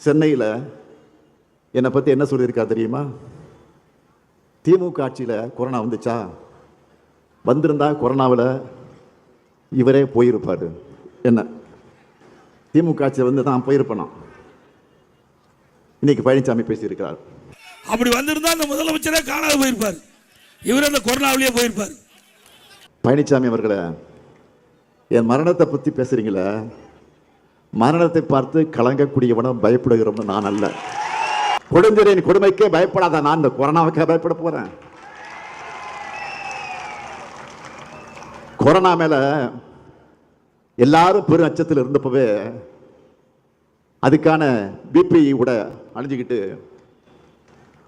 சென்னையில் என்னை பற்றி என்ன சொல்லியிருக்கா தெரியுமா? திமுக ஆட்சியில் கொரோனா வந்துச்சா, வந்திருந்தா கொரோனாவில் இவரே போயிருப்பார். என்ன திமுக ஆட்சியில் வந்து தான் போயிருப்பேனா? இன்னைக்கு பழனிசாமி பேசியிருக்கிறார். அப்படி வந்திருந்தா அந்த முதலமைச்சரே காணாத போயிருப்பார், இவர் அந்த கொரோனாவிலேயே போயிருப்பார். பழனிசாமி அவர்களை, என் மரணத்தை பற்றி பேசுறீங்களே, மரணத்தை பார்த்து கலங்கக்கூடியவனும் பயப்படுகிறவனும் நான் அல்ல. கொடுஞ்சரின் கொடுமைக்கே பயப்படாத நான் இந்த கொரோனாவுக்கே பயப்பட போறேன். கொரோனா மேல எல்லாரும் பெரும் அச்சத்தில் இருந்தப்பவே அதுக்கான பிபி கூட அணிஞ்சுக்கிட்டு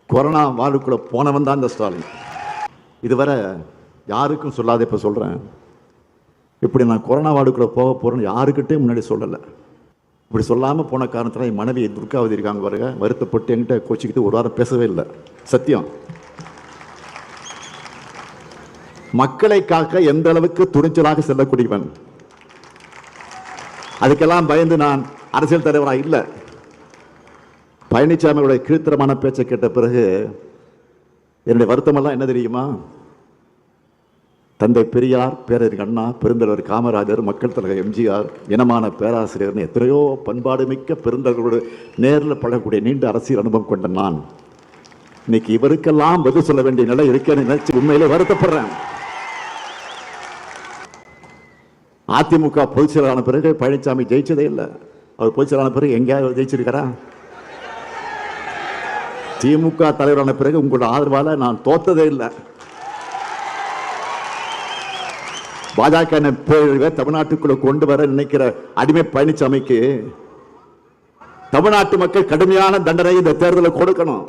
கொரோனா வாழ்வுக்குள்ள போனவன் தான் இந்த ஸ்டாலின். இதுவரை யாருக்கும் சொல்லாத இப்ப சொல்றேன். இப்படி நான் கொரோனா வார்டுக்குள்ள போக போறேன்னு யாருக்கிட்டே முன்னாடி சொல்லலை. இப்படி சொல்லாமல் போன காரணத்தில் என் மனைவி துர்காவதி இருக்காங்க பாருங்க, வருத்தப்பட்டு என்கிட்ட கோச்சிக்கிட்டு ஒரு வாரம் பேசவே இல்லை. சத்தியம். மக்களை காக்க எந்த அளவுக்கு துணிச்சலாக செல்லக்கூடியவன். அதுக்கெல்லாம் பயந்து நான் அரசியல் தலைவராக இல்லை. பழனிசாமியோட கீழ்த்தரமான பேச்சை கேட்ட பிறகு என்னுடைய வருத்தமெல்லாம் என்ன தெரியுமா? தந்தை பெரியார், பேரறிஞர் அண்ணா, பெருந்தலைவர் காமராஜர், மக்கள் தலைவர் எம்ஜிஆர், இனமான பேராசிரியர்னு எத்தனையோ பண்பாடு மிக்க பெருந்தலைவரோடு நேரில் பழகக்கூடிய நீண்ட அரசியல் அனுபவம் கொண்ட நான் இன்னைக்கு இவருக்கெல்லாம் பதில் சொல்ல வேண்டிய நிலை இருக்கேன்னு நினைச்சு உண்மையிலே வருத்தப்படுறேன். அதிமுக பொதுச் செயலாளரான பிறகு பழனிசாமி ஜெயிச்சதே இல்லை. அவர் பொதுச் செயலாளரான பிறகு எங்கேயாவது ஜெயிச்சிருக்காரா? திமுக தலைவரான பிறகு உங்களோட ஆதரவால நான் தோத்ததே இல்லை. பாஜக தமிழ்நாட்டுக்குள்ள கொண்டு வர நினைக்கிற அடிமை பழனிசாமிக்கு தமிழ்நாட்டு மக்கள் கடுமையான தண்டனை இந்த தேர்தலில் கொடுக்கணும்.